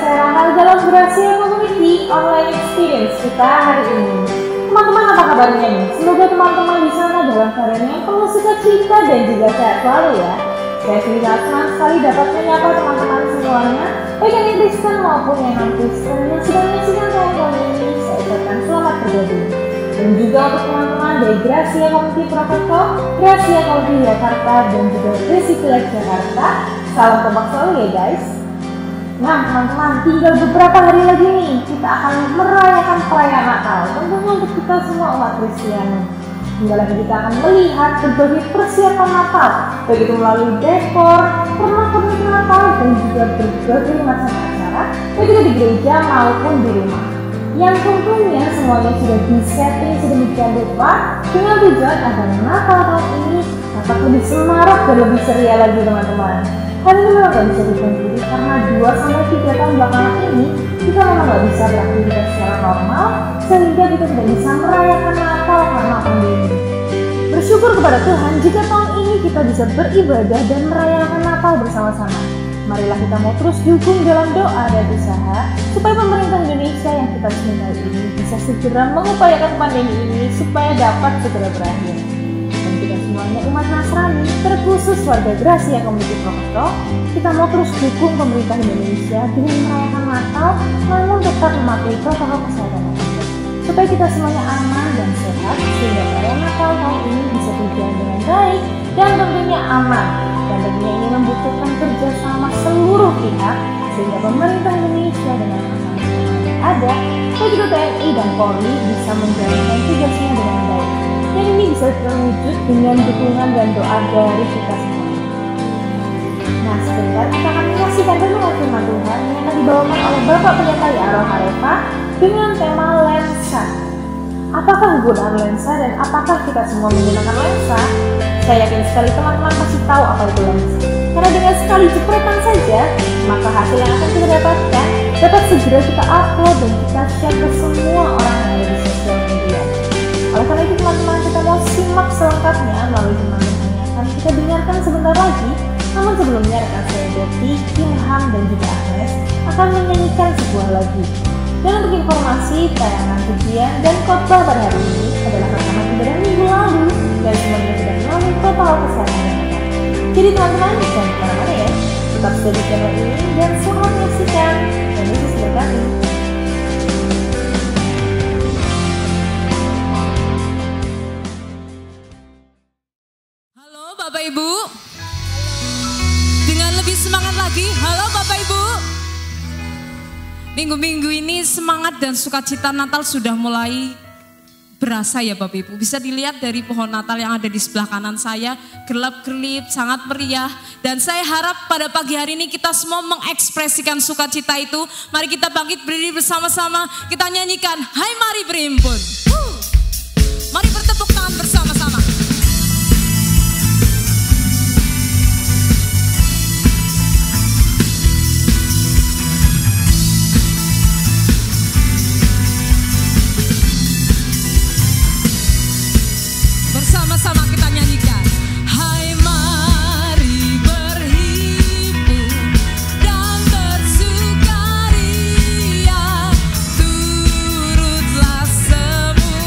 saya Rahel dalam Gracia Community Online Experience kita hari ini. Teman-teman, apa kabarnya nih? Semoga teman-teman di sana dalam keadaan yang penuh sukacita dan juga sehat selalu ya. Saya senang sekali dapat menyapa teman-teman semuanya, baik yang Kristen maupun yang non-Kristen yang sedang menyaksikan tayangan ini. Saya ucapkan selamat bergabung. Dan juga untuk teman-teman dari Gracia Community Purwokerto, Gracia Community Jakarta, dan juga Gracia Village Jakarta. Salam kompak selalu ya guys. Nah teman-teman, tinggal beberapa hari lagi nih kita akan merayakan perayaan Natal. Tentunya untuk kita semua umat Kristiani. Tinggal lagi kita akan melihat berbagai persiapan Natal, baik itu melalui dekor, pernak-pernik Natal, dan juga berbagai macam acara, baik itu di gereja maupun di rumah. Yang tentunya semuanya sudah disetting sedemikian rupa dengan tujuan agar Natal tahun ini dapat lebih semarak dan lebih ceria lagi teman-teman. Hal ini memang gak bisa dipungkiri karena 2-3 tahun belakangan ini kita memang gak bisa beraktivitas secara normal sehingga kita tidak bisa merayakan Natal karena pandemi. Bersyukur kepada Tuhan jika tahun ini kita bisa beribadah dan merayakan Natal bersama-sama. Marilah kita mau terus dukung dalam doa dan usaha supaya pemerintah Indonesia yang kita cintai ini bisa segera mengupayakan pandemi ini supaya dapat segera berakhir. Dan kita semuanya umat Nasrani, terkhusus warga Gracia Community Purwokerto, kita mau terus dukung pemerintah Indonesia dengan merayakan Natal namun tetap mematuhi protokol kesehatan supaya kita semuanya aman dan sehat sehingga perayaan Natal tahun ini bisa berjalan dengan baik dan tentunya aman. Dan tentunya ini membutuhkan kerjasama seluruh pihak sehingga pemerintah Indonesia dengan pasangan yang ada, baik itu TNI dan Polri bisa menjalankan tugasnya dengan baik. Dan ini bisa terwujud dengan dukungan dan doa dari kita semua. Nah, sebentar kita akan menyaksikan renungan firman Tuhan yang akan dibawakan oleh Bapak Pendeta Yaroh Harepa dengan tema lensa. Apakah penggunaan lensa dan apakah kita semua menggunakan lensa? Saya yakin sekali teman-teman pasti tahu apa itu lensa. Karena dengan sekali jepretan saja, maka hasil yang akan kita dapatkan dapat segera kita upload dan kita share ke semua orang yang ada di sosial media. Oleh karena itu teman-teman, kita mau simak selengkapnya melalui firman yang akan kita dengarkan sebentar lagi. Namun sebelumnya rekan saya Doti, Ilham dan juga Agnes akan menyanyikan sebuah lagu. Dan untuk informasi, tayangan pujian dan khotbah pada hari ini adalah rekaman ibadah minggu lalu dan semuanya sudah melalui protokol kesehatan yang ketat. Jadi teman-teman, jangan kemana-mana ya, tetap stay di channel ini dan selamat menyaksikan. Dan Yesus berkati. Halo Bapak Ibu, dengan lebih semangat lagi, halo Bapak Ibu. Minggu-minggu ini semangat dan sukacita Natal sudah mulai berasa ya Bapak Ibu. Bisa dilihat dari pohon Natal yang ada di sebelah kanan saya, gelap-gelip, sangat meriah. Dan saya harap pada pagi hari ini kita semua mengekspresikan sukacita itu. Mari kita bangkit berdiri bersama-sama, kita nyanyikan Hai Mari Berhimpun. Mari bertepuk tangan bersama-sama. Sama-sama kita nyanyikan. Hai mari berhimpun dan bersukaria, turutlah semua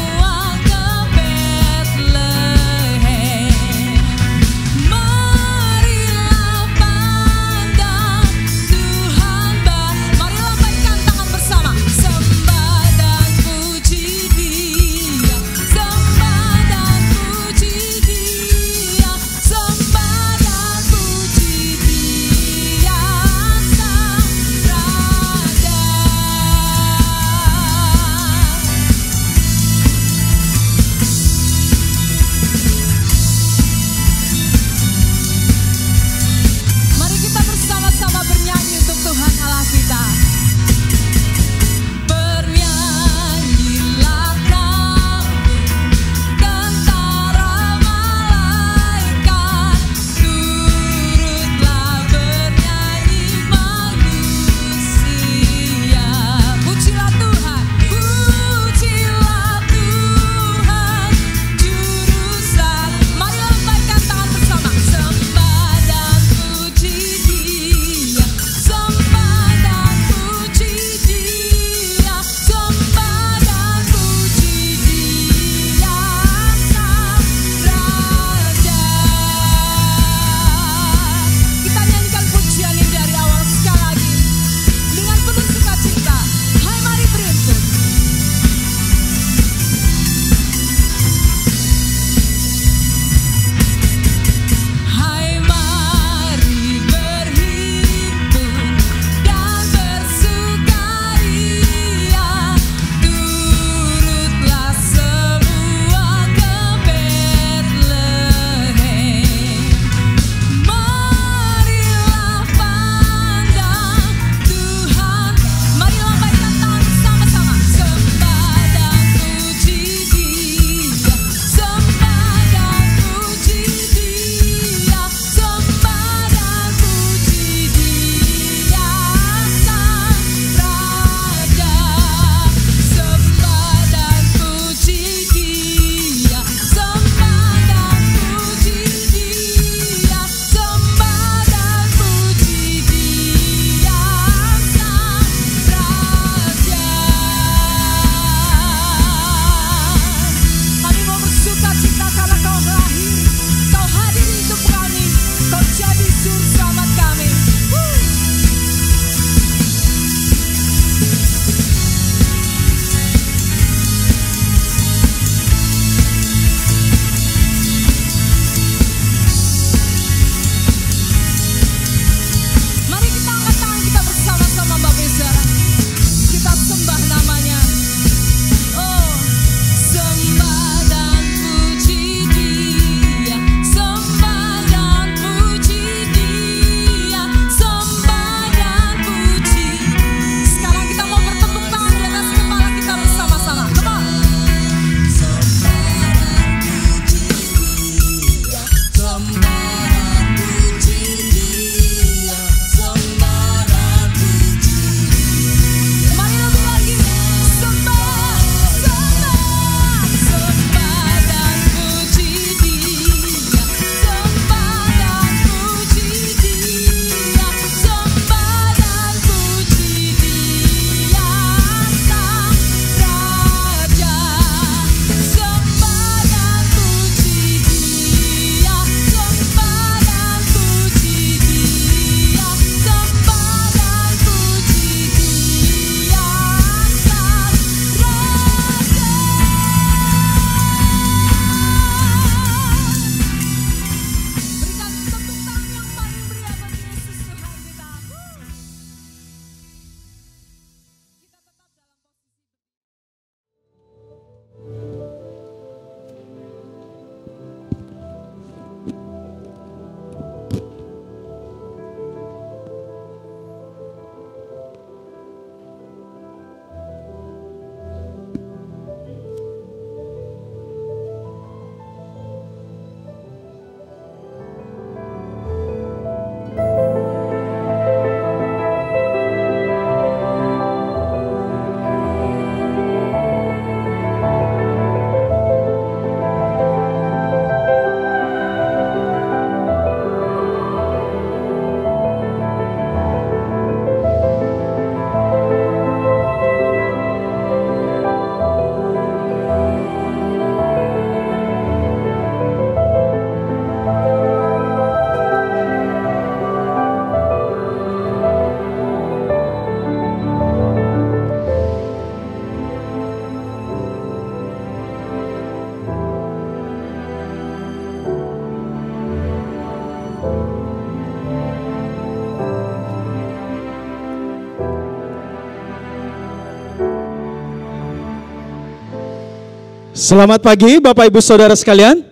Selamat pagi Bapak Ibu Saudara sekalian.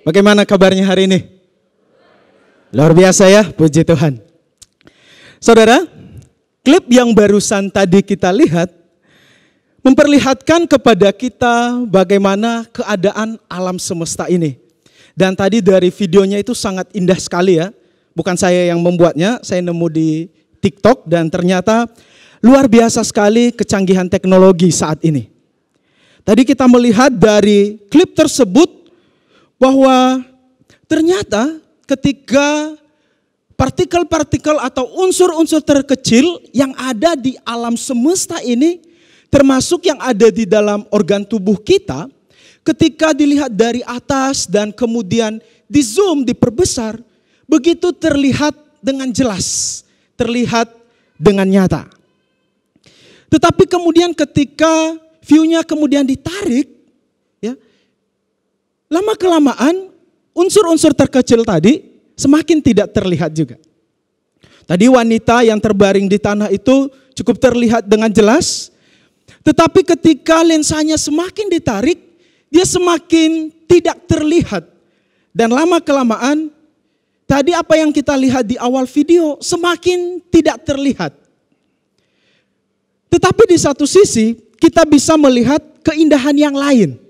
Bagaimana kabarnya hari ini? Luar biasa ya, puji Tuhan. Saudara, klip yang barusan tadi kita lihat memperlihatkan kepada kita bagaimana keadaan alam semesta ini. Dan tadi dari videonya itu sangat indah sekali ya. Bukan saya yang membuatnya, saya nemu di TikTok dan ternyata luar biasa sekali kecanggihan teknologi saat ini. Tadi kita melihat dari klip tersebut bahwa ternyata ketika partikel-partikel atau unsur-unsur terkecil yang ada di alam semesta ini, termasuk yang ada di dalam organ tubuh kita, ketika dilihat dari atas dan kemudian di zoom, diperbesar, begitu terlihat dengan jelas, terlihat dengan nyata. Tetapi kemudian ketika view-nya kemudian ditarik, ya, lama-kelamaan unsur-unsur terkecil tadi semakin tidak terlihat juga. Tadi wanita yang terbaring di tanah itu cukup terlihat dengan jelas, tetapi ketika lensanya semakin ditarik, dia semakin tidak terlihat. Dan lama-kelamaan, tadi apa yang kita lihat di awal video semakin tidak terlihat. Tetapi di satu sisi, kita bisa melihat keindahan yang lain.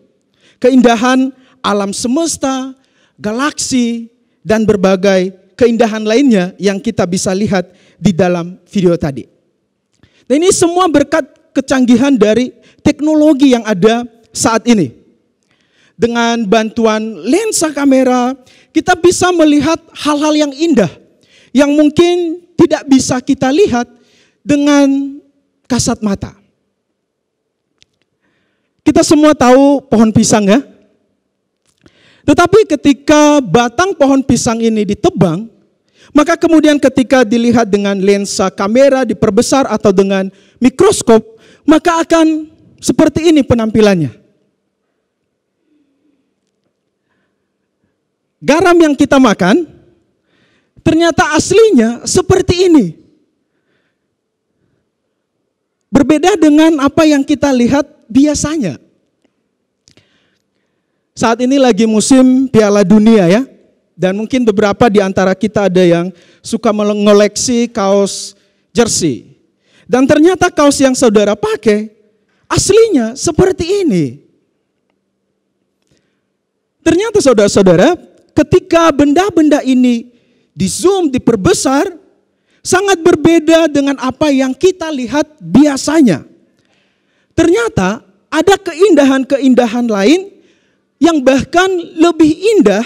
Keindahan alam semesta, galaksi, dan berbagai keindahan lainnya yang kita bisa lihat di dalam video tadi. Dan ini semua berkat kecanggihan dari teknologi yang ada saat ini. Dengan bantuan lensa kamera, kita bisa melihat hal-hal yang indah yang mungkin tidak bisa kita lihat dengan kasat mata. Kita semua tahu pohon pisang ya. Tetapi ketika batang pohon pisang ini ditebang, maka kemudian ketika dilihat dengan lensa kamera diperbesar atau dengan mikroskop, maka akan seperti ini penampilannya. Garam yang kita makan ternyata aslinya seperti ini. Berbeda dengan apa yang kita lihat biasanya. Saat ini lagi musim Piala Dunia ya. Dan mungkin beberapa di antara kita ada yang suka mengoleksi kaos jersey. Dan ternyata kaos yang saudara pakai aslinya seperti ini. Ternyata saudara-saudara, ketika benda-benda ini di zoom, diperbesar, sangat berbeda dengan apa yang kita lihat biasanya. Ternyata ada keindahan-keindahan lain yang bahkan lebih indah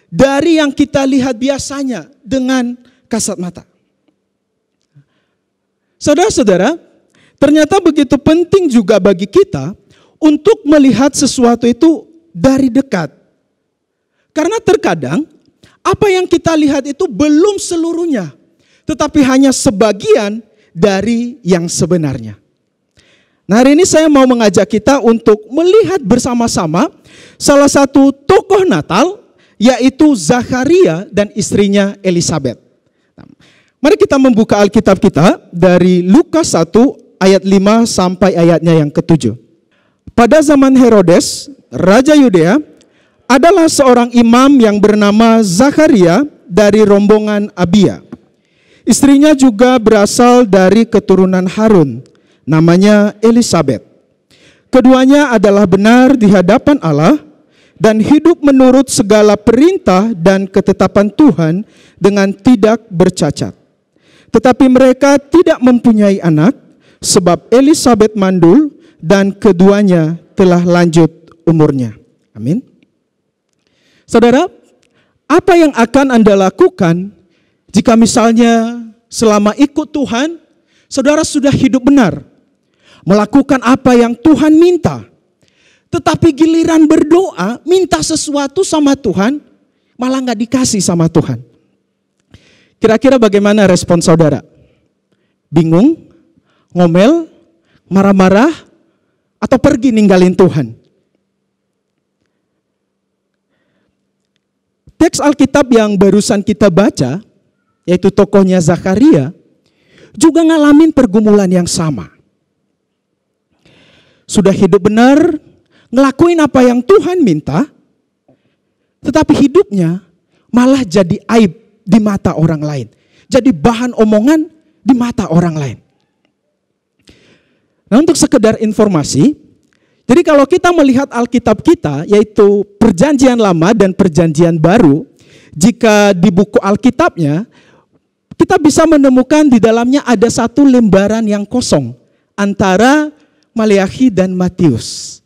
dari yang kita lihat biasanya dengan kasat mata. Saudara-saudara, ternyata begitu penting juga bagi kita untuk melihat sesuatu itu dari dekat. Karena terkadang apa yang kita lihat itu belum seluruhnya, tetapi hanya sebagian dari yang sebenarnya. Nah, hari ini saya mau mengajak kita untuk melihat bersama-sama salah satu tokoh Natal, yaitu Zakaria dan istrinya Elisabet. Nah, mari kita membuka Alkitab kita dari Lukas 1 ayat 5 sampai ayatnya yang ke-7. Pada zaman Herodes, Raja Yudea, adalah seorang imam yang bernama Zakaria dari rombongan Abia. Istrinya juga berasal dari keturunan Harun, namanya Elisabet. Keduanya adalah benar di hadapan Allah dan hidup menurut segala perintah dan ketetapan Tuhan dengan tidak bercacat. Tetapi mereka tidak mempunyai anak sebab Elisabet mandul dan keduanya telah lanjut umurnya. Amin. Saudara, apa yang akan Anda lakukan jika misalnya selama ikut Tuhan, saudara sudah hidup benar, melakukan apa yang Tuhan minta, tetapi giliran berdoa, minta sesuatu sama Tuhan, malah nggak dikasih sama Tuhan. Kira-kira bagaimana respon saudara? Bingung, ngomel, marah-marah, atau pergi ninggalin Tuhan? Teks Alkitab yang barusan kita baca, yaitu tokohnya Zakaria, juga ngalamin pergumulan yang sama. Sudah hidup benar, ngelakuin apa yang Tuhan minta, tetapi hidupnya malah jadi aib di mata orang lain. Jadi bahan omongan di mata orang lain. Nah, untuk sekedar informasi, jadi kalau kita melihat Alkitab kita, yaitu Perjanjian Lama dan Perjanjian Baru, jika di buku Alkitabnya, kita bisa menemukan di dalamnya ada satu lembaran yang kosong antara Maleakhi dan Matius.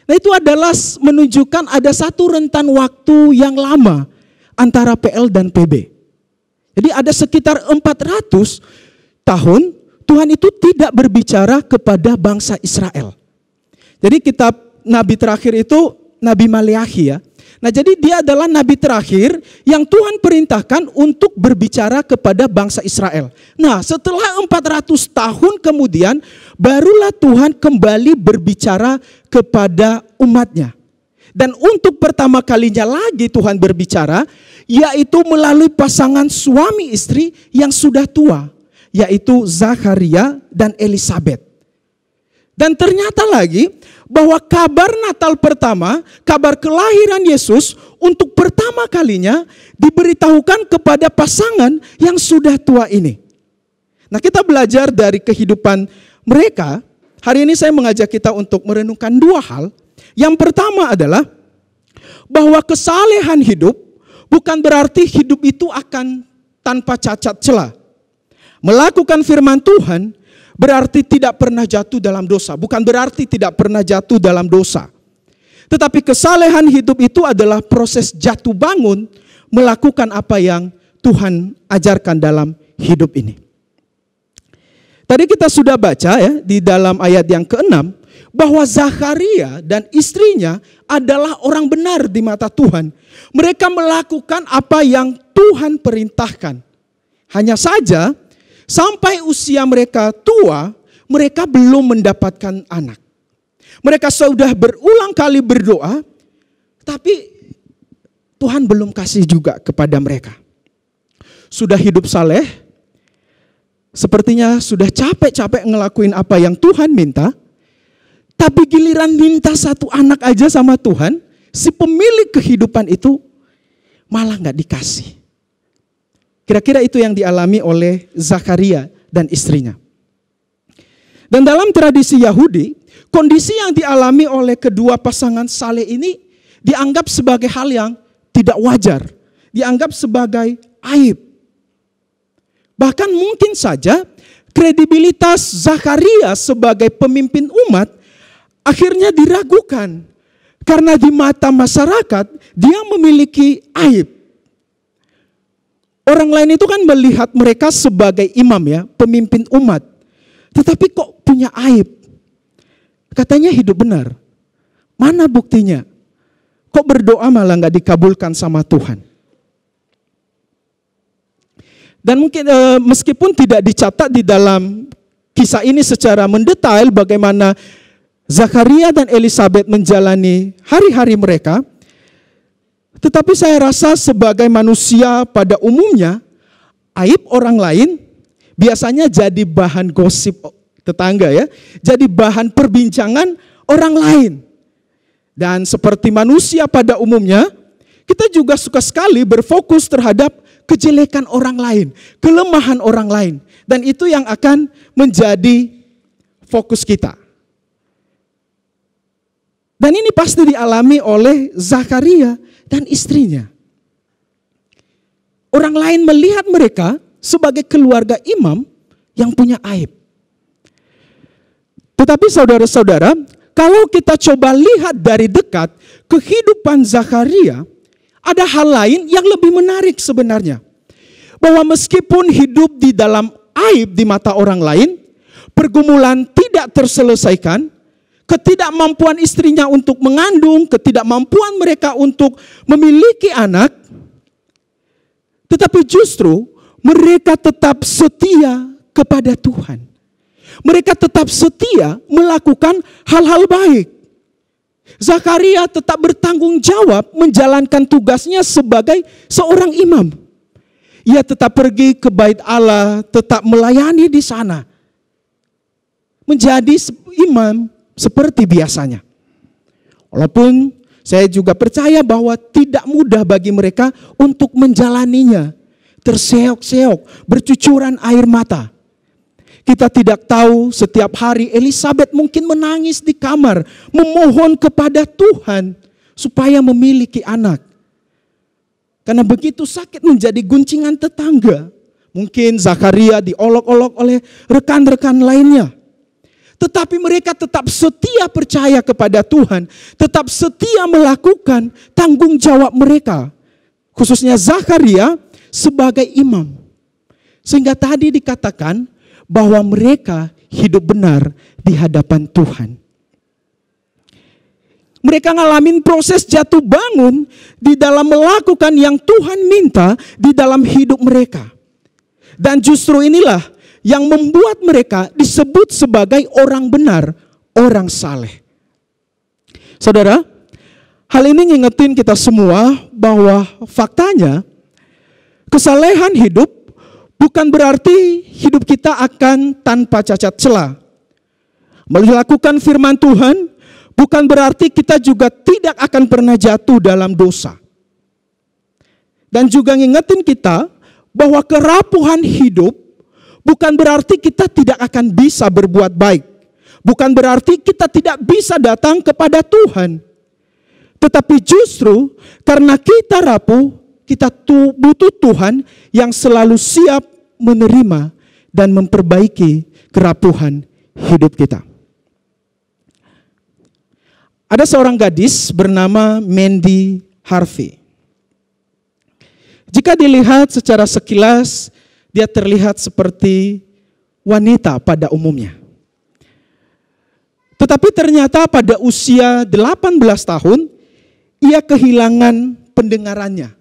Nah, itu adalah menunjukkan ada satu rentan waktu yang lama antara PL dan PB. Jadi ada sekitar 400 tahun Tuhan itu tidak berbicara kepada bangsa Israel. Jadi kitab nabi terakhir itu Nabi Maleakhi ya. Nah, jadi dia adalah nabi terakhir yang Tuhan perintahkan untuk berbicara kepada bangsa Israel. Nah, setelah 400 tahun kemudian barulah Tuhan kembali berbicara kepada umatnya. Dan untuk pertama kalinya lagi Tuhan berbicara, yaitu melalui pasangan suami istri yang sudah tua, yaitu Zakaria dan Elisabet. Dan ternyata lagi bahwa kabar Natal pertama, kabar kelahiran Yesus untuk pertama kalinya diberitahukan kepada pasangan yang sudah tua ini. Nah, kita belajar dari kehidupan mereka. Hari ini saya mengajak kita untuk merenungkan dua hal. Yang pertama adalah bahwa kesalehan hidup bukan berarti hidup itu akan tanpa cacat celah. Melakukan firman Tuhan berarti tidak pernah jatuh dalam dosa. Bukan berarti tidak pernah jatuh dalam dosa. Tetapi kesalehan hidup itu adalah proses jatuh bangun melakukan apa yang Tuhan ajarkan dalam hidup ini. Tadi kita sudah baca ya di dalam ayat yang ke-6 bahwa Zakaria dan istrinya adalah orang benar di mata Tuhan. Mereka melakukan apa yang Tuhan perintahkan. Hanya saja sampai usia mereka tua, mereka belum mendapatkan anak. Mereka sudah berulang kali berdoa, tapi Tuhan belum kasih juga kepada mereka. Sudah hidup saleh, sepertinya sudah capek-capek ngelakuin apa yang Tuhan minta, tapi giliran minta satu anak aja sama Tuhan, si pemilik kehidupan itu malah gak dikasih. Kira-kira itu yang dialami oleh Zakaria dan istrinya. Dan dalam tradisi Yahudi, kondisi yang dialami oleh kedua pasangan saleh ini dianggap sebagai hal yang tidak wajar. Dianggap sebagai aib. Bahkan mungkin saja kredibilitas Zakaria sebagai pemimpin umat akhirnya diragukan. Karena di mata masyarakat dia memiliki aib. Orang lain itu kan melihat mereka sebagai imam ya, pemimpin umat. Tetapi kok punya aib? Katanya hidup benar. Mana buktinya? Kok berdoa malah gak dikabulkan sama Tuhan? Dan mungkin meskipun tidak dicatat di dalam kisah ini secara mendetail bagaimana Zakaria dan Elisabet menjalani hari-hari mereka, tetapi saya rasa sebagai manusia pada umumnya, aib orang lain biasanya jadi bahan gosip tetangga ya, jadi bahan perbincangan orang lain. Dan seperti manusia pada umumnya, kita juga suka sekali berfokus terhadap kejelekan orang lain, kelemahan orang lain. Dan itu yang akan menjadi fokus kita. Dan ini pasti dialami oleh Zakaria dan istrinya. Orang lain melihat mereka sebagai keluarga imam yang punya aib. Tetapi saudara-saudara, kalau kita coba lihat dari dekat kehidupan Zakaria, ada hal lain yang lebih menarik sebenarnya. Bahwa meskipun hidup di dalam aib di mata orang lain, pergumulan tidak terselesaikan, ketidakmampuan istrinya untuk mengandung, ketidakmampuan mereka untuk memiliki anak, tetapi justru mereka tetap setia kepada Tuhan. Mereka tetap setia melakukan hal-hal baik. Zakaria tetap bertanggung jawab menjalankan tugasnya sebagai seorang imam. Ia tetap pergi ke bait Allah, tetap melayani di sana. Menjadi imam seperti biasanya. Walaupun saya juga percaya bahwa tidak mudah bagi mereka untuk menjalaninya. Terseok-seok, bercucuran air mata. Kita tidak tahu setiap hari Elizabeth mungkin menangis di kamar, memohon kepada Tuhan supaya memiliki anak. Karena begitu sakit menjadi guncingan tetangga. Mungkin Zakaria diolok-olok oleh rekan-rekan lainnya. Tetapi mereka tetap setia percaya kepada Tuhan. Tetap setia melakukan tanggung jawab mereka. Khususnya Zakaria sebagai imam. Sehingga tadi dikatakan bahwa mereka hidup benar di hadapan Tuhan. Mereka ngalamin proses jatuh bangun di dalam melakukan yang Tuhan minta di dalam hidup mereka. Dan justru inilah yang membuat mereka disebut sebagai orang benar, orang saleh. Saudara, hal ini ngingetin kita semua bahwa faktanya kesalehan hidup bukan berarti hidup kita akan tanpa cacat celah. Melakukan firman Tuhan bukan berarti kita juga tidak akan pernah jatuh dalam dosa. Dan juga ngingetin kita bahwa kerapuhan hidup bukan berarti kita tidak akan bisa berbuat baik. Bukan berarti kita tidak bisa datang kepada Tuhan. Tetapi justru karena kita rapuh, kita butuh Tuhan yang selalu siap menerima dan memperbaiki kerapuhan hidup kita. Ada seorang gadis bernama Mandy Harvey. Jika dilihat secara sekilas, dia terlihat seperti wanita pada umumnya. Tetapi ternyata pada usia 18 tahun, ia kehilangan pendengarannya.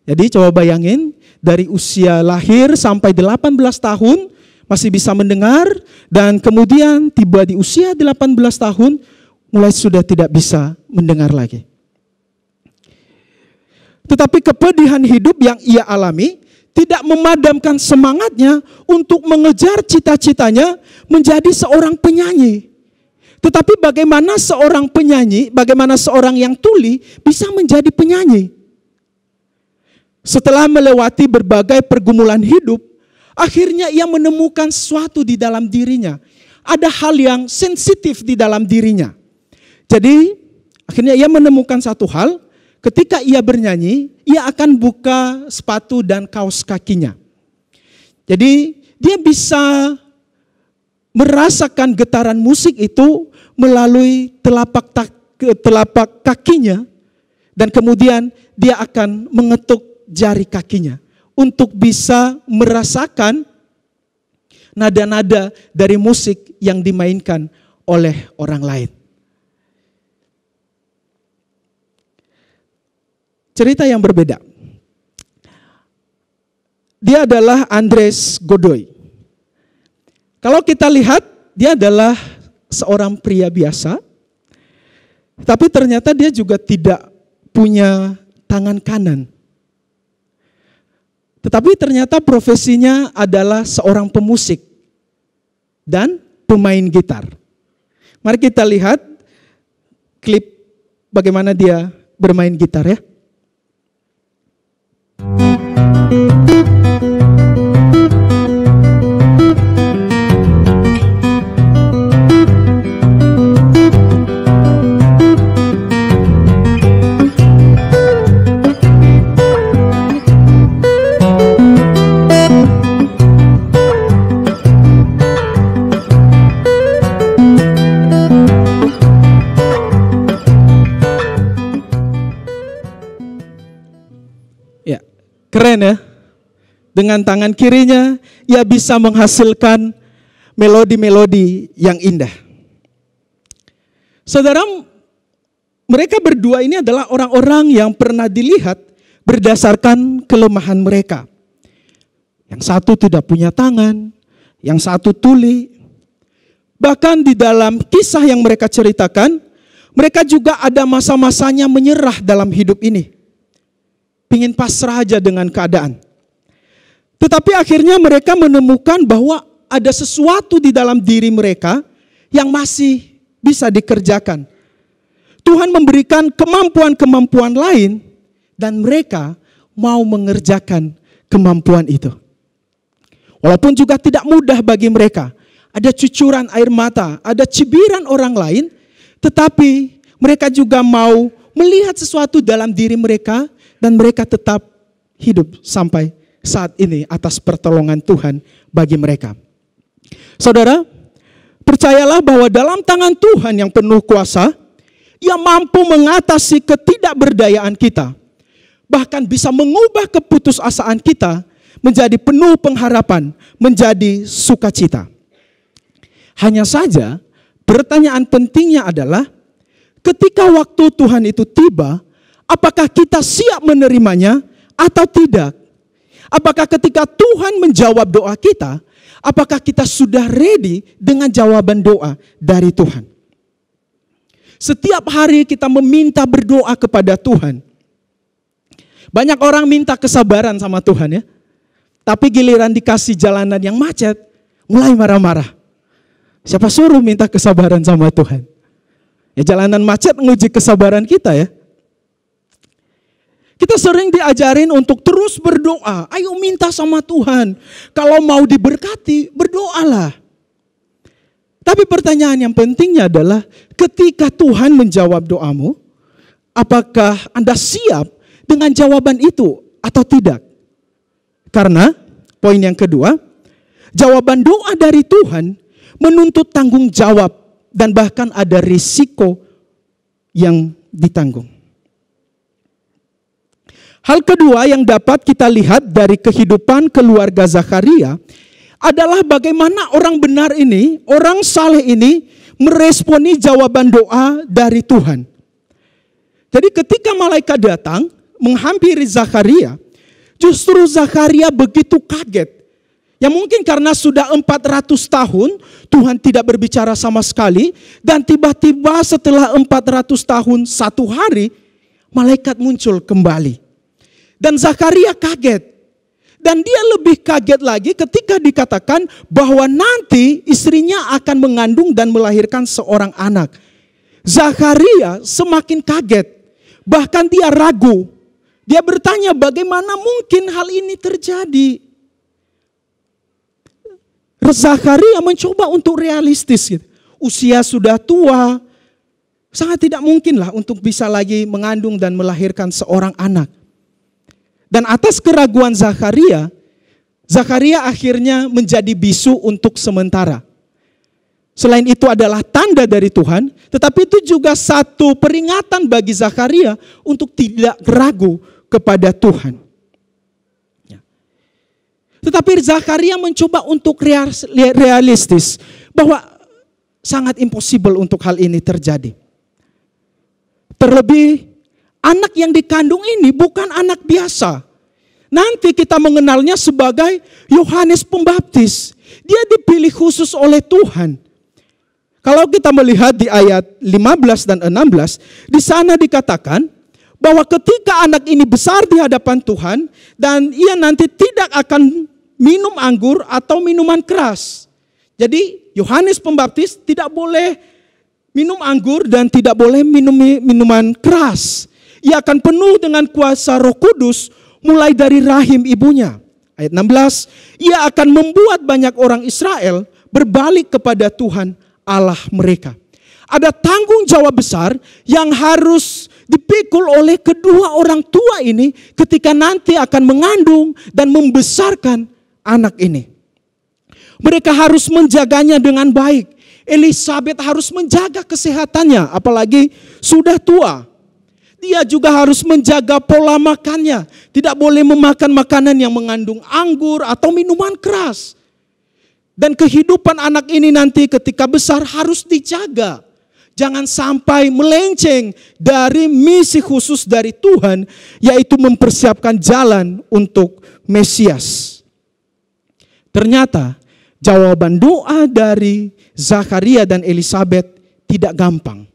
Jadi coba bayangin, dari usia lahir sampai 18 tahun masih bisa mendengar, dan kemudian tiba di usia 18 tahun mulai sudah tidak bisa mendengar lagi. Tetapi kepedihan hidup yang ia alami tidak memadamkan semangatnya untuk mengejar cita-citanya menjadi seorang penyanyi. Tetapi bagaimana seorang penyanyi, bagaimana seorang yang tuli bisa menjadi penyanyi? Setelah melewati berbagai pergumulan hidup, akhirnya ia menemukan sesuatu di dalam dirinya. Ada hal yang sensitif di dalam dirinya. Jadi akhirnya ia menemukan satu hal. Ketika ia bernyanyi, ia akan buka sepatu dan kaos kakinya. Jadi dia bisa merasakan getaran musik itu melalui telapak kakinya. Dan kemudian dia akan mengetuk jari kakinya untuk bisa merasakan nada-nada dari musik yang dimainkan oleh orang lain. Cerita yang berbeda. Dia adalah Andres Godoy. Kalau kita lihat, dia adalah seorang pria biasa, tapi ternyata dia juga tidak punya tangan kanan. Tetapi ternyata profesinya adalah seorang pemusik dan pemain gitar. Mari kita lihat klip bagaimana dia bermain gitar ya. Keren ya, dengan tangan kirinya ia bisa menghasilkan melodi-melodi yang indah. Saudara, mereka berdua ini adalah orang-orang yang pernah dilihat berdasarkan kelemahan mereka. Yang satu tidak punya tangan, yang satu tuli. Bahkan di dalam kisah yang mereka ceritakan, mereka juga ada masa-masanya menyerah dalam hidup ini. Ingin pasrah aja dengan keadaan. Tetapi akhirnya mereka menemukan bahwa ada sesuatu di dalam diri mereka yang masih bisa dikerjakan. Tuhan memberikan kemampuan-kemampuan lain dan mereka mau mengerjakan kemampuan itu. Walaupun juga tidak mudah bagi mereka. Ada cucuran air mata, ada cibiran orang lain, tetapi mereka juga mau melihat sesuatu dalam diri mereka dan mereka tetap hidup sampai saat ini atas pertolongan Tuhan bagi mereka. Saudara, percayalah bahwa dalam tangan Tuhan yang penuh kuasa, Ia mampu mengatasi ketidakberdayaan kita. Bahkan bisa mengubah keputusasaan kita menjadi penuh pengharapan, menjadi sukacita. Hanya saja, pertanyaan pentingnya adalah, ketika waktu Tuhan itu tiba, apakah kita siap menerimanya atau tidak? Apakah ketika Tuhan menjawab doa kita, apakah kita sudah ready dengan jawaban doa dari Tuhan? Setiap hari kita meminta berdoa kepada Tuhan. Banyak orang minta kesabaran sama Tuhan ya. Tapi giliran dikasih jalanan yang macet, mulai marah-marah. Siapa suruh minta kesabaran sama Tuhan? Ya jalanan macet menguji kesabaran kita ya. Kita sering diajarin untuk terus berdoa. Ayo minta sama Tuhan. Kalau mau diberkati, berdoalah. Tapi pertanyaan yang pentingnya adalah, ketika Tuhan menjawab doamu, apakah Anda siap dengan jawaban itu atau tidak? Karena, poin yang kedua, jawaban doa dari Tuhan menuntut tanggung jawab dan bahkan ada risiko yang ditanggung. Hal kedua yang dapat kita lihat dari kehidupan keluarga Zakharia adalah bagaimana orang benar ini, orang saleh ini meresponi jawaban doa dari Tuhan. Jadi ketika malaikat datang menghampiri Zakharia, justru Zakharia begitu kaget. Ya mungkin karena sudah 400 tahun Tuhan tidak berbicara sama sekali, dan tiba-tiba setelah 400 tahun satu hari malaikat muncul kembali. Dan Zakharia kaget. Dan dia lebih kaget lagi ketika dikatakan bahwa nanti istrinya akan mengandung dan melahirkan seorang anak. Zakharia semakin kaget. Bahkan dia ragu. Dia bertanya, bagaimana mungkin hal ini terjadi? Zakharia mencoba untuk realistis. Usia sudah tua. Sangat tidak mungkin lah untuk bisa lagi mengandung dan melahirkan seorang anak. Dan atas keraguan Zakharia, Zakharia akhirnya menjadi bisu untuk sementara. Selain itu adalah tanda dari Tuhan, tetapi itu juga satu peringatan bagi Zakharia untuk tidak ragu kepada Tuhan. Tetapi Zakharia mencoba untuk realistis bahwa sangat impossible untuk hal ini terjadi. Terlebih anak yang dikandung ini bukan anak biasa. Nanti kita mengenalnya sebagai Yohanes Pembaptis. Dia dipilih khusus oleh Tuhan. Kalau kita melihat di ayat 15 dan 16, di sana dikatakan bahwa ketika anak ini besar di hadapan Tuhan dan ia nanti tidak akan minum anggur atau minuman keras. Jadi Yohanes Pembaptis tidak boleh minum anggur dan tidak boleh minum minuman keras. Ia akan penuh dengan kuasa Roh Kudus mulai dari rahim ibunya. Ayat 16, ia akan membuat banyak orang Israel berbalik kepada Tuhan Allah mereka. Ada tanggung jawab besar yang harus dipikul oleh kedua orang tua ini ketika nanti akan mengandung dan membesarkan anak ini. Mereka harus menjaganya dengan baik. Elisabeth harus menjaga kesehatannya, apalagi sudah tua. Dia juga harus menjaga pola makannya. Tidak boleh memakan makanan yang mengandung anggur atau minuman keras. Dan kehidupan anak ini nanti ketika besar harus dijaga. Jangan sampai melenceng dari misi khusus dari Tuhan, yaitu mempersiapkan jalan untuk Mesias. Ternyata jawaban doa dari Zakharia dan Elisabeth tidak gampang.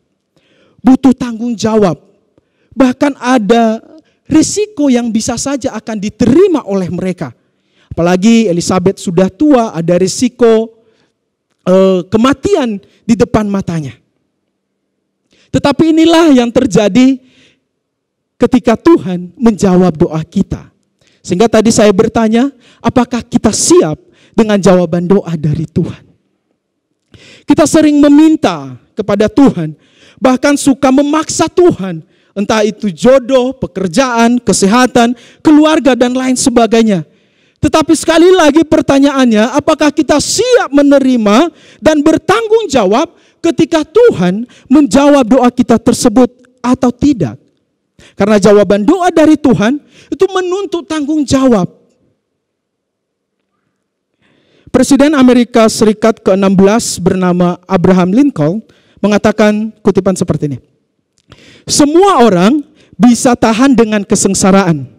Butuh tanggung jawab. Bahkan ada risiko yang bisa saja akan diterima oleh mereka. Apalagi Elisabeth sudah tua, ada risiko kematian di depan matanya. Tetapi inilah yang terjadi ketika Tuhan menjawab doa kita. Sehingga tadi saya bertanya, apakah kita siap dengan jawaban doa dari Tuhan? Kita sering meminta kepada Tuhan, bahkan suka memaksa Tuhan, entah itu jodoh, pekerjaan, kesehatan, keluarga, dan lain sebagainya. Tetapi sekali lagi pertanyaannya, apakah kita siap menerima dan bertanggung jawab ketika Tuhan menjawab doa kita tersebut atau tidak? Karena jawaban doa dari Tuhan itu menuntut tanggung jawab. Presiden Amerika Serikat ke-16 bernama Abraham Lincoln mengatakan kutipan seperti ini. Semua orang bisa tahan dengan kesengsaraan.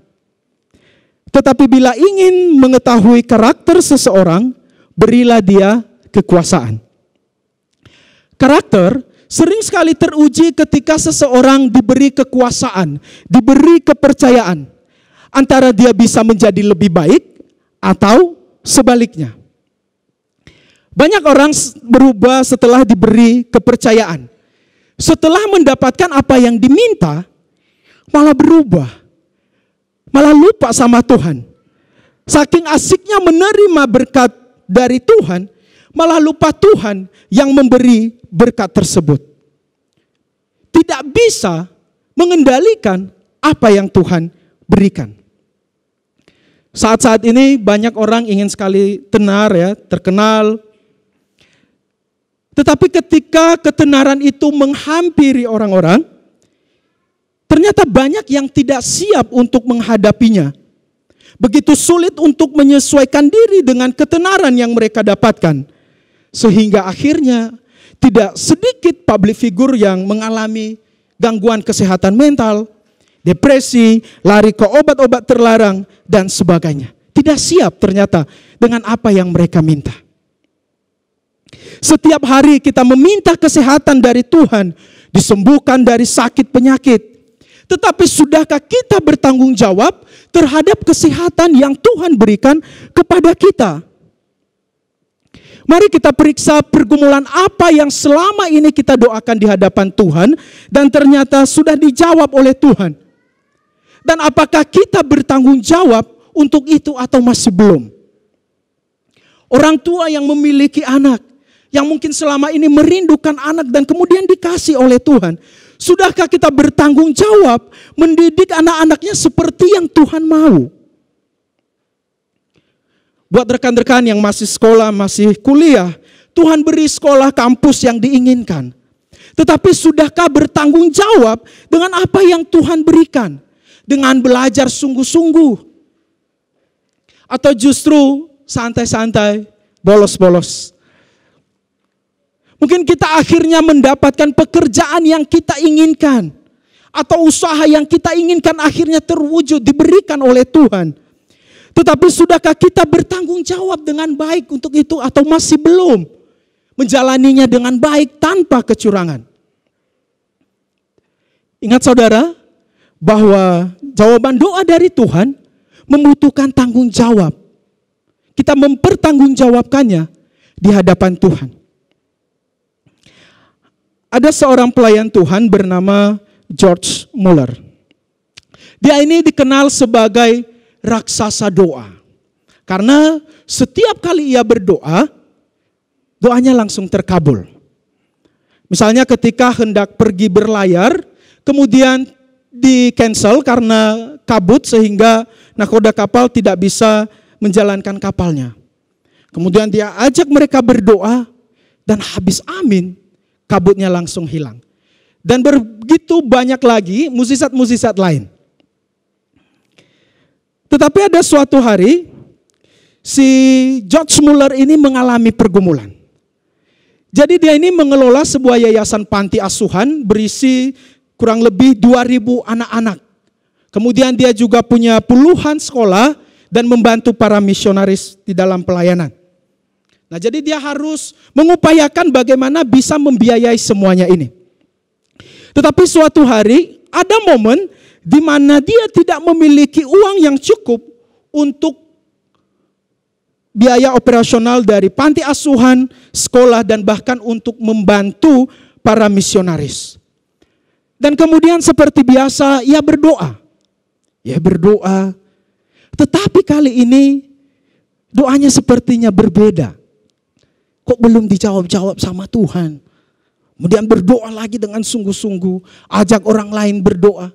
Tetapi bila ingin mengetahui karakter seseorang, berilah dia kekuasaan. Karakter sering sekali teruji ketika seseorang diberi kekuasaan, diberi kepercayaan. Antara dia bisa menjadi lebih baik atau sebaliknya. Banyak orang berubah setelah diberi kepercayaan. Setelah mendapatkan apa yang diminta, malah berubah. Malah lupa sama Tuhan. Saking asiknya menerima berkat dari Tuhan, malah lupa Tuhan yang memberi berkat tersebut. Tidak bisa mengendalikan apa yang Tuhan berikan. Saat-saat ini banyak orang ingin sekali tenar ya, terkenal. Tetapi ketika ketenaran itu menghampiri orang-orang, ternyata banyak yang tidak siap untuk menghadapinya. Begitu sulit untuk menyesuaikan diri dengan ketenaran yang mereka dapatkan. Sehingga akhirnya tidak sedikit public figure yang mengalami gangguan kesehatan mental, depresi, lari ke obat-obat terlarang, dan sebagainya. Tidak siap ternyata dengan apa yang mereka minta. Setiap hari kita meminta kesehatan dari Tuhan, disembuhkan dari sakit penyakit. Tetapi sudahkah kita bertanggung jawab terhadap kesehatan yang Tuhan berikan kepada kita? Mari kita periksa pergumulan apa yang selama ini kita doakan di hadapan Tuhan dan ternyata sudah dijawab oleh Tuhan. Dan apakah kita bertanggung jawab untuk itu atau masih belum? Orang tua yang memiliki anak, yang mungkin selama ini merindukan anak dan kemudian dikasih oleh Tuhan. Sudahkah kita bertanggung jawab mendidik anak-anaknya seperti yang Tuhan mau? Buat rekan-rekan yang masih sekolah, masih kuliah, Tuhan beri sekolah kampus yang diinginkan. Tetapi sudahkah bertanggung jawab dengan apa yang Tuhan berikan? Dengan belajar sungguh-sungguh? Atau justru santai-santai, bolos-bolos? Mungkin kita akhirnya mendapatkan pekerjaan yang kita inginkan. Atau usaha yang kita inginkan akhirnya terwujud, diberikan oleh Tuhan. Tetapi sudahkah kita bertanggung jawab dengan baik untuk itu atau masih belum? Menjalaninya dengan baik tanpa kecurangan. Ingat saudara, bahwa jawaban doa dari Tuhan membutuhkan tanggung jawab. Kita mempertanggungjawabkannya di hadapan Tuhan. Ada seorang pelayan Tuhan bernama George Muller. Dia ini dikenal sebagai raksasa doa. Karena setiap kali ia berdoa, doanya langsung terkabul. Misalnya ketika hendak pergi berlayar, kemudian di-cancel karena kabut sehingga nakoda kapal tidak bisa menjalankan kapalnya. Kemudian dia ajak mereka berdoa dan habis amin, kabutnya langsung hilang. Dan begitu banyak lagi mukjizat-mukjizat lain. Tetapi ada suatu hari, si George Muller ini mengalami pergumulan. Jadi dia ini mengelola sebuah yayasan panti asuhan berisi kurang lebih 2.000 anak-anak. Kemudian dia juga punya puluhan sekolah dan membantu para misionaris di dalam pelayanan. Nah, jadi dia harus mengupayakan bagaimana bisa membiayai semuanya ini. Tetapi suatu hari ada momen di mana dia tidak memiliki uang yang cukup untuk biaya operasional dari panti asuhan, sekolah, dan bahkan untuk membantu para misionaris. Dan kemudian seperti biasa ia berdoa. Ia berdoa. Tetapi kali ini doanya sepertinya berbeda. Kok belum dijawab-jawab sama Tuhan? Kemudian berdoa lagi dengan sungguh-sungguh. Ajak orang lain berdoa.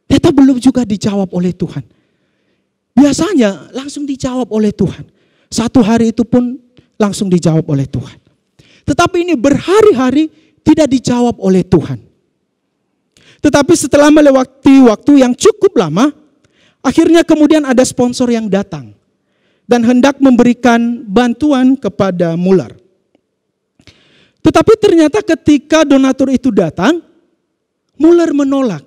Ternyata belum juga dijawab oleh Tuhan. Biasanya langsung dijawab oleh Tuhan. Satu hari itu pun langsung dijawab oleh Tuhan. Tetapi ini berhari-hari tidak dijawab oleh Tuhan. Tetapi setelah melewati waktu yang cukup lama, akhirnya kemudian ada sponsor yang datang dan hendak memberikan bantuan kepada Muller. Tetapi ternyata ketika donatur itu datang, Muller menolak.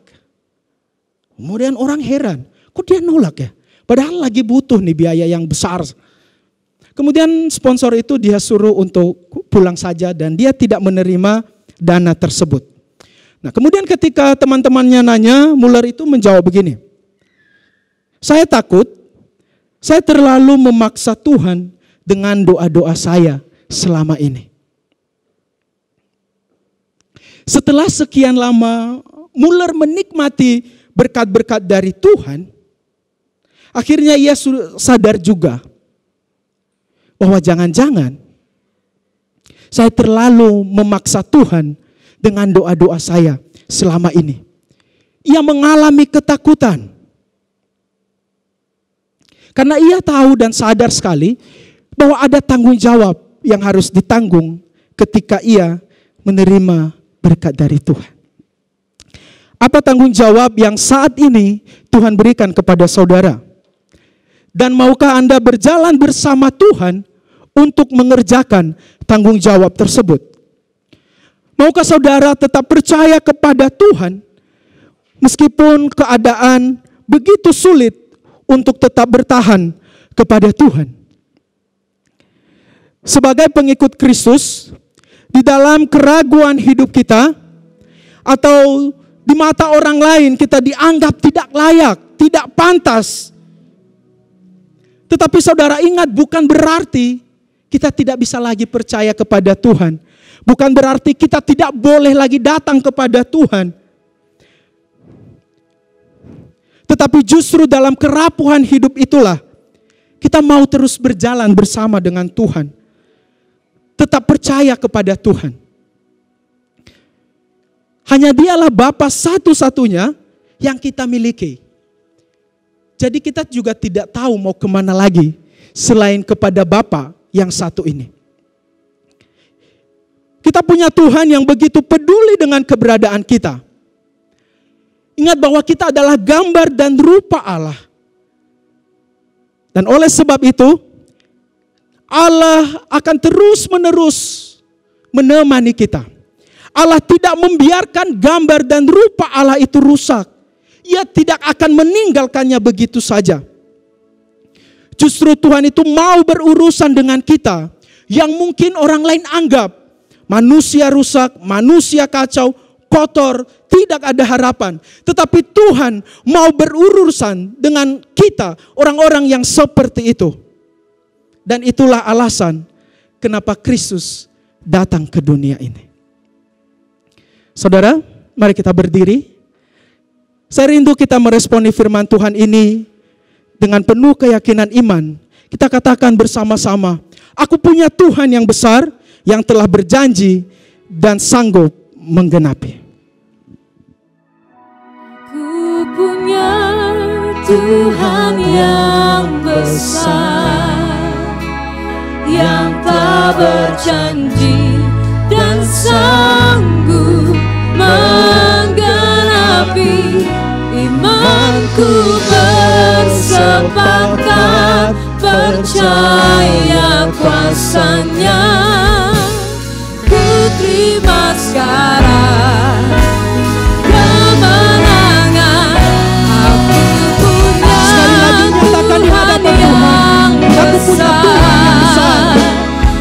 Kemudian orang heran, kok dia nolak ya? Padahal lagi butuh nih biaya yang besar. Kemudian sponsor itu dia suruh untuk pulang saja dan dia tidak menerima dana tersebut. Nah, kemudian ketika teman-temannya nanya, Muller itu menjawab begini. Saya takut, saya terlalu memaksa Tuhan dengan doa-doa saya selama ini. Setelah sekian lama Muller menikmati berkat-berkat dari Tuhan, akhirnya ia sadar juga bahwa jangan-jangan saya terlalu memaksa Tuhan dengan doa-doa saya selama ini. Ia mengalami ketakutan. Karena ia tahu dan sadar sekali bahwa ada tanggung jawab yang harus ditanggung ketika ia menerima berkat dari Tuhan. Apa tanggung jawab yang saat ini Tuhan berikan kepada saudara? Dan maukah Anda berjalan bersama Tuhan untuk mengerjakan tanggung jawab tersebut? Maukah saudara tetap percaya kepada Tuhan meskipun keadaan begitu sulit untuk tetap bertahan kepada Tuhan? Sebagai pengikut Kristus, di dalam keraguan hidup kita atau di mata orang lain kita dianggap tidak layak, tidak pantas. Tetapi saudara ingat, bukan berarti kita tidak bisa lagi percaya kepada Tuhan. Bukan berarti kita tidak boleh lagi datang kepada Tuhan. Tetapi justru dalam kerapuhan hidup itulah kita mau terus berjalan bersama dengan Tuhan. Tetap percaya kepada Tuhan. Hanya Dialah Bapa satu-satunya yang kita miliki. Jadi kita juga tidak tahu mau kemana lagi selain kepada Bapa yang satu ini. Kita punya Tuhan yang begitu peduli dengan keberadaan kita. Ingat bahwa kita adalah gambar dan rupa Allah. Dan oleh sebab itu, Allah akan terus-menerus menemani kita. Allah tidak membiarkan gambar dan rupa Allah itu rusak. Ia tidak akan meninggalkannya begitu saja. Justru Tuhan itu mau berurusan dengan kita yang mungkin orang lain anggap manusia rusak, manusia kacau, kotor, tidak ada harapan. Tetapi Tuhan mau berurusan dengan kita, orang-orang yang seperti itu. Dan itulah alasan kenapa Kristus datang ke dunia ini. Saudara, mari kita berdiri. Saya rindu kita meresponi firman Tuhan ini dengan penuh keyakinan iman. Kita katakan bersama-sama, aku punya Tuhan yang besar, yang telah berjanji dan sanggup menggenapi. Aku punya Tuhan yang besar, yang tak berjanji dan sanggup menggenapi. Imanku bersepakat percaya kuasa-Nya. Terima sekarang kemenangan. Aku punya Tuhan yang besar,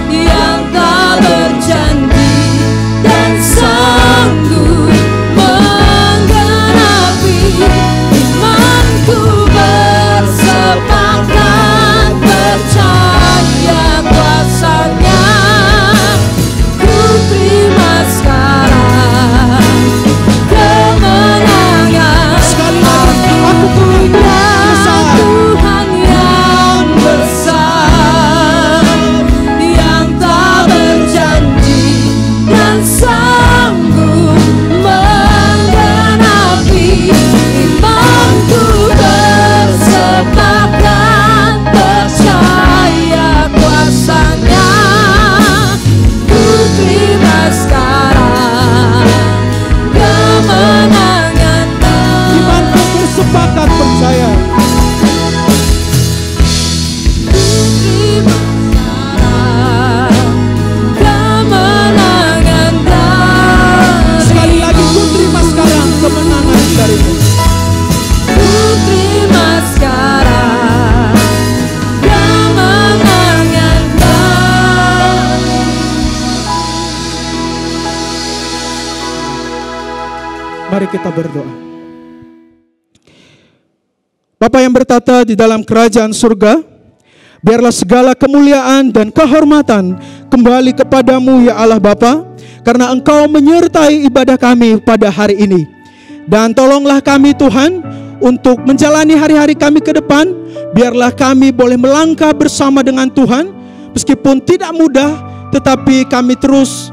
yang tak berjanji dan sanggup menggenapi. Imanku bersepakat percaya kuasa-Nya. Mari kita berdoa. Bapa yang bertata di dalam kerajaan surga, biarlah segala kemuliaan dan kehormatan kembali kepadamu ya Allah Bapa, karena Engkau menyertai ibadah kami pada hari ini. Dan tolonglah kami Tuhan untuk menjalani hari-hari kami ke depan. Biarlah kami boleh melangkah bersama dengan Tuhan, meskipun tidak mudah, tetapi kami terus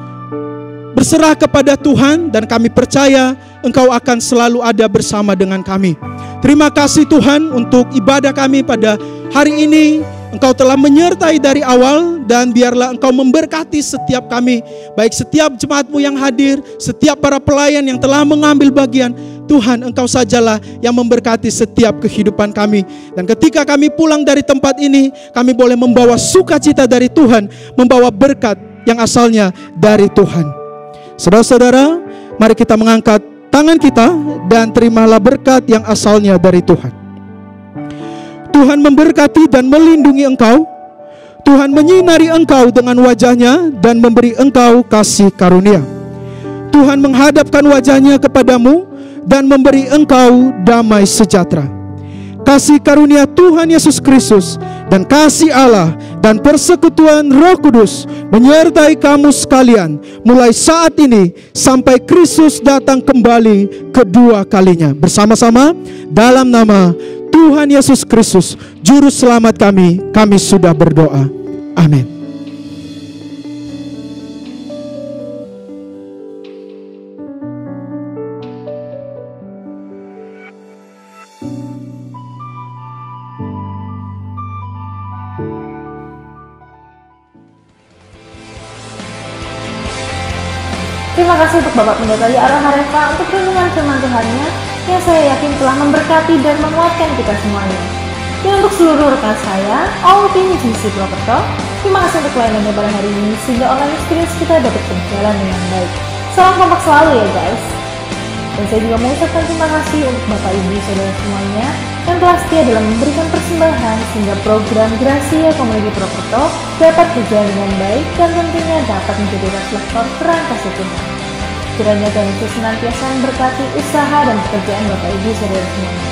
berserah kepada Tuhan dan kami percaya Engkau akan selalu ada bersama dengan kami. Terima kasih Tuhan untuk ibadah kami pada hari ini. Engkau telah menyertai dari awal dan biarlah Engkau memberkati setiap kami, baik setiap jemaat-Mu yang hadir, setiap para pelayan yang telah mengambil bagian. Tuhan, Engkau sajalah yang memberkati setiap kehidupan kami. Dan ketika kami pulang dari tempat ini, kami boleh membawa sukacita dari Tuhan, membawa berkat yang asalnya dari Tuhan. Saudara-saudara, mari kita mengangkat tangan kita dan terimalah berkat yang asalnya dari Tuhan. Tuhan memberkati dan melindungi engkau. Tuhan menyinari engkau dengan wajahnya dan memberi engkau kasih karunia. Tuhan menghadapkan wajahnya kepadamu dan memberi engkau damai sejahtera. Kasih karunia Tuhan Yesus Kristus dan kasih Allah dan persekutuan Roh Kudus menyertai kamu sekalian mulai saat ini sampai Kristus datang kembali kedua kalinya. Bersama-sama dalam nama Tuhan Yesus Kristus, Juru Selamat kami sudah berdoa. Amin. Terima kasih untuk Bapak Pendeta Yara Hareva untuk renungan firman Tuhannya yang saya yakin telah memberkati dan menguatkan kita semuanya. Dan untuk seluruh rekan saya, all tim GC Purwokerto, terima kasih untuk pelayanannya pada hari ini sehingga online experience kita dapat berjalan dengan baik. Salam kompak selalu ya guys. Dan saya juga mengucapkan terima kasih untuk Bapak Ibu Saudara semuanya yang telah setia dalam memberikan persembahan sehingga program Gracia Community Purwokerto dapat berjalan dengan baik dan tentunya dapat menjadi reflektor terang kasih Tuhan. Kiranya Tuhan Yesus senantiasa memberkati usaha dan pekerjaan Bapak Ibu Saudara semuanya.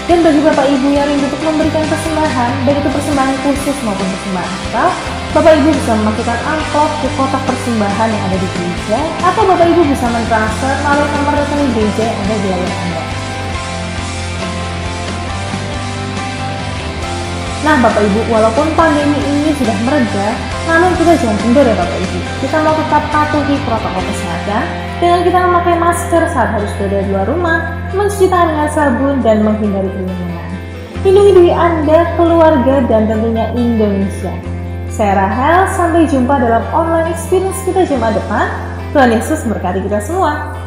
Dan bagi Bapak Ibu yang rindu untuk memberikan persembahan, baik itu persembahan khusus maupun persembahan natal, Bapak Ibu bisa memasukkan amplop ke kotak persembahan yang ada di gereja, atau Bapak Ibu bisa mentransfer melalui nomor rekening gereja yang ada di layar Anda. Nah Bapak Ibu, walaupun pandemi ini sudah mereda, namun kita jangan kendor ya Bapak Ibu. Kita mau tetap patuhi protokol kesehatan dengan kita memakai masker saat harus berada di luar rumah, mencuci tangan dengan sabun, dan menghindari kerumunan. Lindungi diri Anda, keluarga, dan tentunya Indonesia. Saya Rahel, sampai jumpa dalam online experience kita Jumat depan. Tuhan Yesus memberkati kita semua.